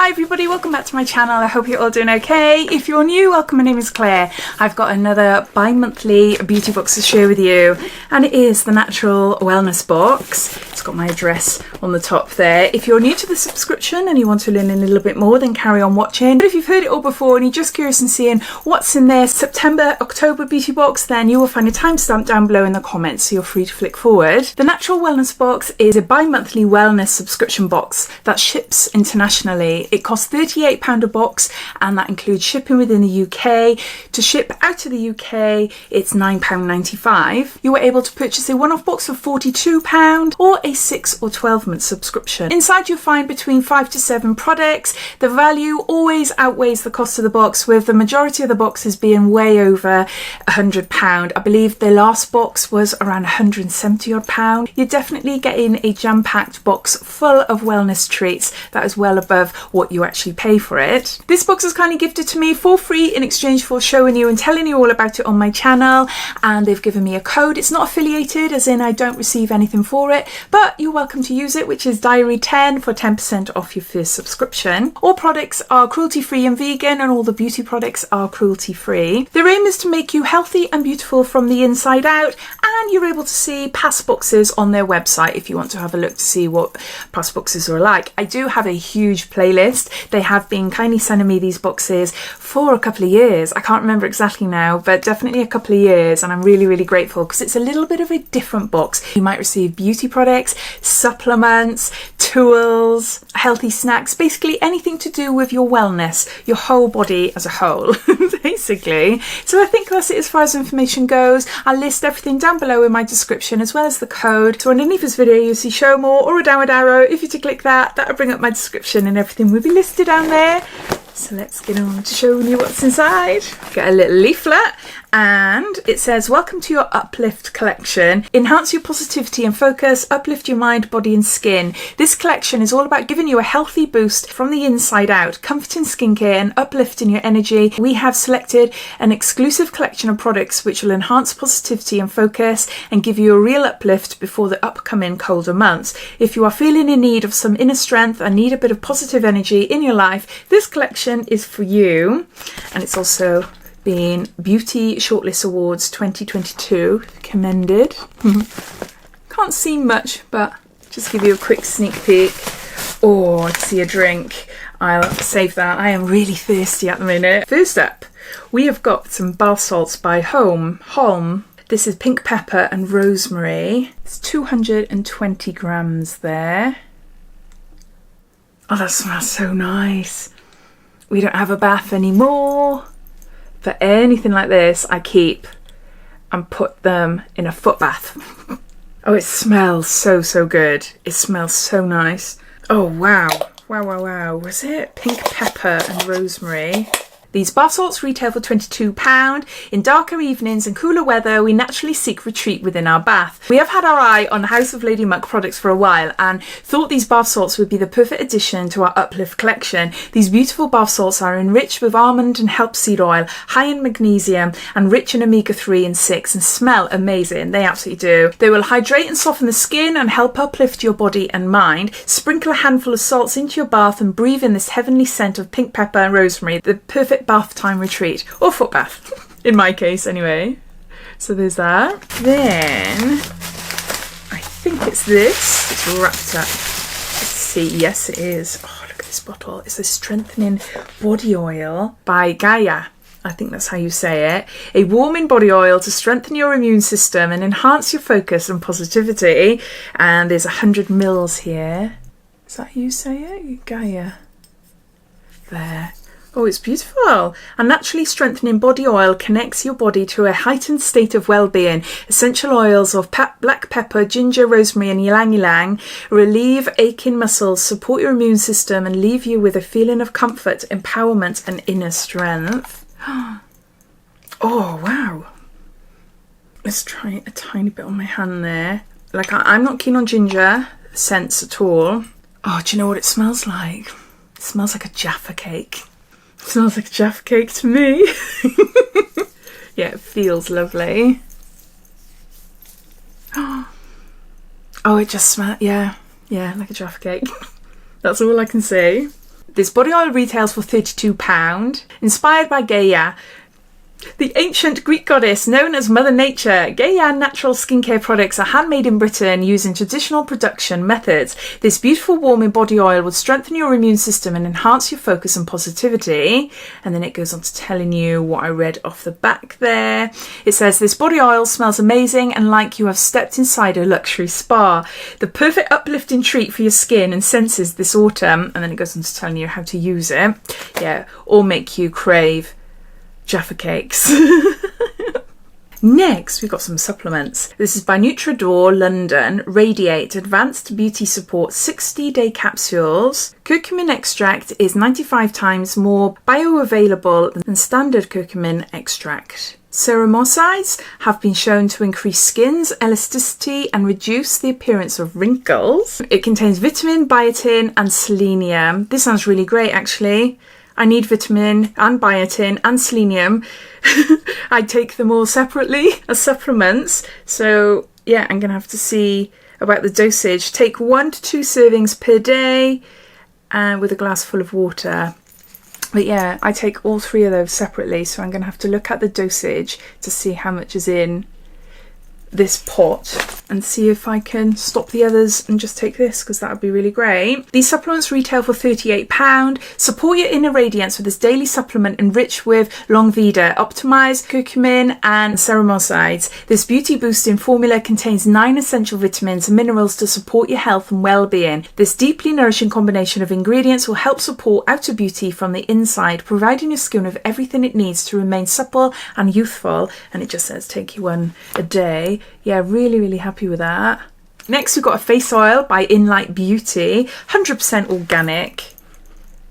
Hi everybody, welcome back to my channel. I hope you're all doing okay. If you're new, welcome. My name is Claire. I've got another bi-monthly beauty box to share with you, and it is the Natural Wellness box. It's got my address on the top there. If you're new to the subscription and you want to learn a little bit more, then carry on watching. But if you've heard it all before and you're just curious and seeing what's in their September, October beauty box, then you will find a timestamp down below in the comments, so you're free to flick forward. The Natural Wellness box is a bi-monthly wellness subscription box that ships internationally. It costs £38 a box, and that includes shipping within the UK. To ship out of the UK, it's £9.95. You are able to purchase a one-off box for £42 or a 6 or 12 month subscription. Inside you'll find between 5 to 7 products. The value always outweighs the cost of the box, with the majority of the boxes being way over £100. I believe the last box was around £170 odd. You're definitely getting a jam-packed box full of wellness treats that is well above what you actually pay for it. This box is kindly gifted to me for free in exchange for showing you and telling you all about it on my channel, and they've given me a code. It's not affiliated, as in I don't receive anything for it, but you're welcome to use it, which is Diary10 for 10% off your first subscription. All products are cruelty-free and vegan, and all the beauty products are cruelty-free. Their aim is to make you healthy and beautiful from the inside out, and you're able to see past boxes on their website if you want to have a look to see what past boxes are like. I do have a huge playlist. They have been kindly sending me these boxes for a couple of years. I can't remember exactly now, but definitely a couple of years, and I'm really grateful because it's a little bit of a different box. You might receive beauty products, supplements, tools, healthy snacks, basically anything to do with your wellness, your whole body as a whole, basically. So I think that's it as far as information goes. I'll list everything down below in my description, as well as the code. So underneath this video you'll see show more or a downward arrow. If you to click that, that'll bring up my description and everything will be listed down there. So let's get on to showing you what's inside. Get a little leaflet, and it says, welcome to your uplift collection. Enhance your positivity and focus, uplift your mind, body and skin. This collection is all about giving you a healthy boost from the inside out, comforting skincare and uplifting your energy. We have selected an exclusive collection of products which will enhance positivity and focus and give you a real uplift before the upcoming colder months. If you are feeling in need of some inner strength and need a bit of positive energy in your life, this collection is for you. And it's also been Beauty Shortlist Awards 2022 commended. Can't see much, but just give you a quick sneak peek. Oh, I see a drink. I'll save that. I am really thirsty at the minute. First up, we have got some bath salts by Holm. This is pink pepper and rosemary. It's 220 grams there. Oh, that smells so nice. We don't have a bath anymore. For anything like this, I keep and put them in a foot bath. Oh, it smells so good. It smells so nice. Oh, wow. Wow. Was it pink pepper and rosemary? These bath salts retail for £22. In darker evenings and cooler weather, we naturally seek retreat within our bath. We have had our eye on House of Lady Muck products for a while and thought these bath salts would be the perfect addition to our Uplift collection. These beautiful bath salts are enriched with almond and hemp seed oil, high in magnesium and rich in omega-3 and 6, and smell amazing. They absolutely do. They will hydrate and soften the skin and help uplift your body and mind. Sprinkle a handful of salts into your bath and breathe in this heavenly scent of pink pepper and rosemary. The perfect bath time retreat, or foot bath in my case anyway. So there's that. Then I think it's this. It's wrapped up. Let's see. Yes, it is. Oh, look at this bottle. It's a strengthening body oil by Gaia. I think that's how you say it. A warming body oil to strengthen your immune system and enhance your focus and positivity. And there's 100 mils here. Is that how you say it? Gaia. There. Oh, it's beautiful. A naturally strengthening body oil connects your body to a heightened state of well-being. Essential oils of black pepper, ginger, rosemary and ylang-ylang relieve aching muscles, support your immune system and leave you with a feeling of comfort, empowerment and inner strength. Oh, wow. Let's try a tiny bit on my hand there. Like, I'm not keen on ginger scents at all. Oh, do you know what it smells like? It smells like a Jaffa cake. It smells like a Jaffa cake to me. Yeah, it feels lovely. Oh, it just smells, yeah, like a Jaffa cake. That's all I can say. This body oil retails for £32. Inspired by Gaia, the ancient Greek goddess known as Mother Nature, Gaia natural skincare products are handmade in Britain using traditional production methods. This beautiful warming body oil will strengthen your immune system and enhance your focus and positivity. And then it goes on to telling you what I read off the back there. It says, this body oil smells amazing and like you have stepped inside a luxury spa. The perfect uplifting treat for your skin and senses this autumn. And then it goes on to telling you how to use it. Yeah, or make you crave Jaffa cakes. Next, we've got some supplements. This is by Nutridor London Radiate Advanced Beauty Support 60-day capsules. Curcumin extract is 95 times more bioavailable than standard curcumin extract. Serum have been shown to increase skin's elasticity and reduce the appearance of wrinkles. It contains vitamin, biotin and selenium. This sounds really great actually. I need vitamin and biotin and selenium. I take them all separately as supplements. So yeah, I'm going to have to see about the dosage. Take 1 to 2 servings per day and with a glass full of water. But yeah, I take all 3 of those separately. So I'm going to have to look at the dosage to see how much is in this pot and see if I can stop the others and just take this, because that would be really great. These supplements retail for £38. Support your inner radiance with this daily supplement enriched with Longvida, optimized curcumin and ceramides. This beauty boosting formula contains 9 essential vitamins and minerals to support your health and well-being. This deeply nourishing combination of ingredients will help support outer beauty from the inside, providing your skin with everything it needs to remain supple and youthful. And it just says take you one a day. Yeah, really happy with that. Next, we've got a face oil by Inlight Beauty, 100% organic,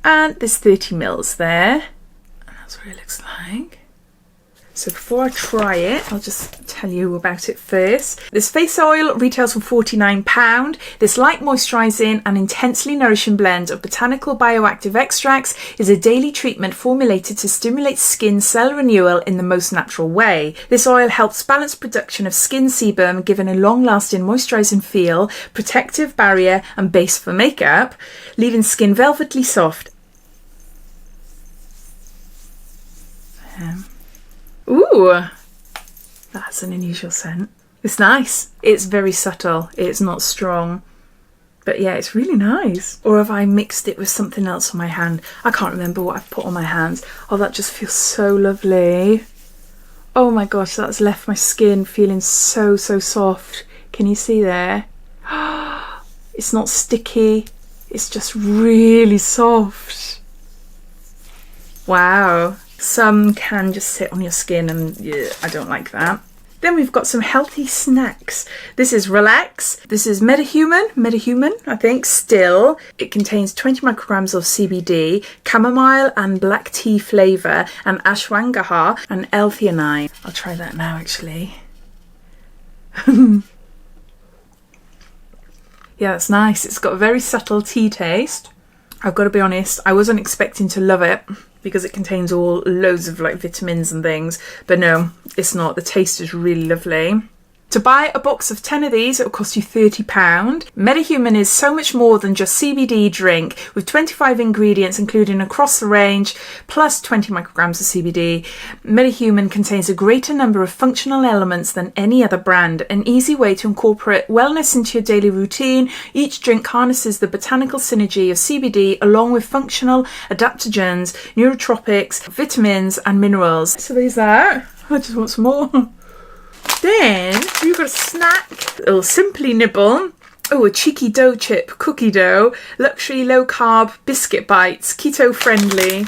and there's 30 mils there, and that's what it looks like. So before I try it, I'll just tell you about it first. This face oil retails for £49. This light moisturising and intensely nourishing blend of botanical bioactive extracts is a daily treatment formulated to stimulate skin cell renewal in the most natural way. This oil helps balance production of skin sebum, giving a long-lasting moisturising feel, protective barrier and base for makeup, leaving skin velvetly soft. Ooh, that's an unusual scent. It's nice. It's very subtle. It's not strong. But yeah, it's really nice. Or have I mixed it with something else on my hand? I can't remember what I've put on my hands. Oh, that just feels so lovely. Oh my gosh, that's left my skin feeling so soft. Can you see there? It's not sticky. It's just really soft. Wow. Some can just sit on your skin and yeah, I don't like that. Then we've got some healthy snacks. This is Relax. This is Metahuman, I think, still. It contains 20 micrograms of CBD, chamomile and black tea flavour, and ashwagandha and L-theanine. I'll try that now actually. Yeah, that's nice. It's got a very subtle tea taste. I've got to be honest, I wasn't expecting to love it because it contains all loads of like vitamins and things, but no, it's not. The taste is really lovely. To buy a box of 10 of these, it will cost you £30. Metahuman is so much more than just CBD drink, with 25 ingredients including across the range, plus 20 micrograms of CBD. Metahuman contains a greater number of functional elements than any other brand, an easy way to incorporate wellness into your daily routine. Each drink harnesses the botanical synergy of CBD along with functional adaptogens, neurotropics, vitamins and minerals. So there's that. I just want some more. Then we've got a snack, a little Simply Nibble. Oh, a cheeky dough chip, cookie dough, luxury low carb biscuit bites, keto friendly.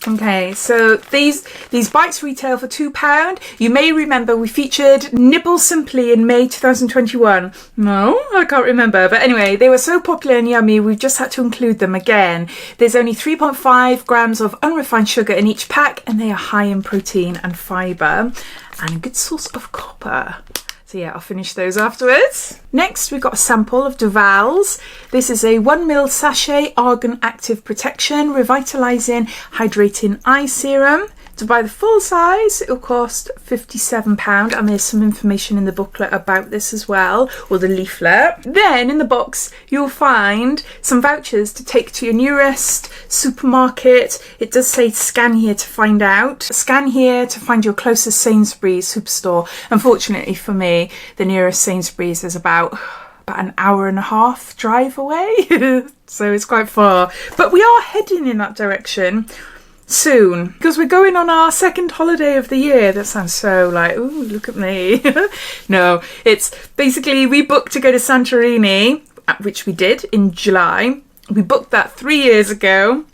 Okay, so these bites retail for £2. You may remember we featured Nibble Simply in May 2021. No, I can't remember. But anyway, they were so popular and yummy, we've just had to include them again. There's only 3.5 grams of unrefined sugar in each pack, and they are high in protein and fibre and a good source of copper. So yeah, I'll finish those afterwards. Next, we've got a sample of Douvalls. This is a 1ml sachet Argan Active Protection Revitalising Hydrating Eye Serum. To buy the full size, it'll cost £57, and there's some information in the booklet about this as well, or the leaflet. Then in the box, you'll find some vouchers to take to your nearest supermarket. It does say scan here to find out. Scan here to find your closest Sainsbury's superstore. Unfortunately for me, the nearest Sainsbury's is about an hour and a half drive away. So it's quite far. But we are heading in that direction soon, because we're going on our second holiday of the year. That sounds so like, ooh, look at me. No, it's basically we booked to go to Santorini, which we did in July. We booked that 3 years ago.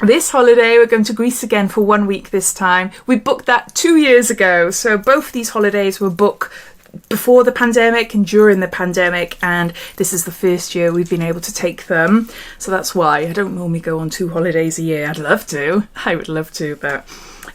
This holiday we're going to Greece again for 1 week this time. We booked that 2 years ago, so both these holidays were booked before the pandemic and during the pandemic, and this is the first year we've been able to take them, so that's why. I don't normally go on 2 holidays a year. I'd love to, I would love to, but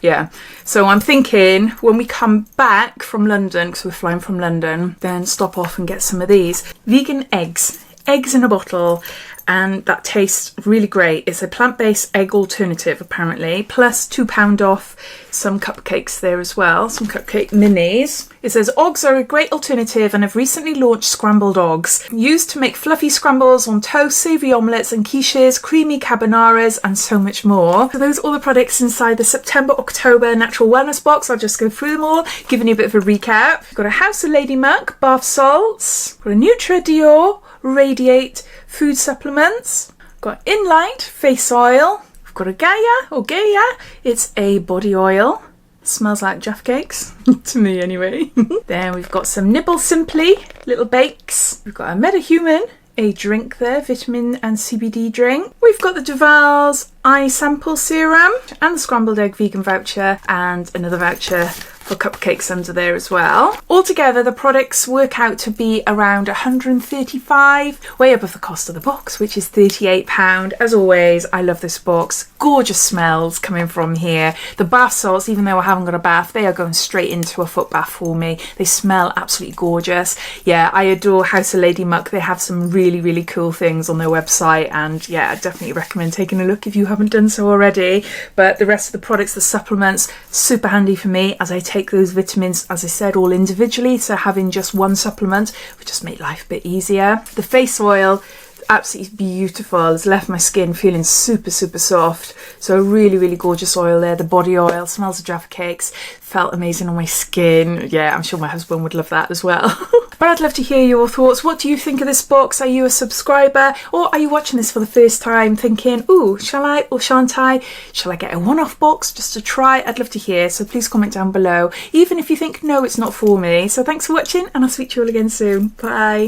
yeah. So I'm thinking when we come back from London, because we're flying from London, then stop off and get some of these vegan eggs in a bottle, and that tastes really great. It's a plant-based egg alternative apparently, plus £2 off some cupcakes there as well, some cupcake minis. It says Oggs are a great alternative and have recently launched scrambled Oggs, used to make fluffy scrambles on toast, savoury omelettes and quiches, creamy carbonaras and so much more. So those are all the products inside the September-October Natural Wellness box. I'll just go through them all, giving you a bit of a recap. We've got a House of Lady Muck bath salts, got a Dior Radiate food supplements, got Inlight face oil, we've got a Gaia, it's a body oil, smells like Jaffa cakes to me anyway. Then we've got some Nibble Simply little bakes, we've got a MetaHuman, a drink there, vitamin and CBD drink. We've got the Douvalls eye sample serum and the scrambled egg vegan voucher, and another voucher for cupcakes under there as well. Altogether, the products work out to be around £135, way above the cost of the box, which is £38. As always, I love this box. Gorgeous smells coming from here. The bath salts, even though I haven't got a bath, they are going straight into a foot bath for me. They smell absolutely gorgeous. Yeah, I adore House of Lady Muck. They have some really, really cool things on their website, and yeah, I definitely recommend taking a look if you haven't done so already. But the rest of the products, the supplements, super handy for me as I take those vitamins, as I said, all individually, so having just one supplement would just make life a bit easier. The face oil, absolutely beautiful. It's left my skin feeling super, super soft. So a really, really gorgeous oil there. The body oil smells of Jaffa cakes. Felt amazing on my skin. Yeah, I'm sure my husband would love that as well. But I'd love to hear your thoughts. What do you think of this box? Are you a subscriber, or are you watching this for the first time thinking, ooh, shall I or shan't I? Shall I get a one-off box just to try? I'd love to hear, so please comment down below, even if you think, no, it's not for me. So thanks for watching, and I'll speak to you all again soon. Bye.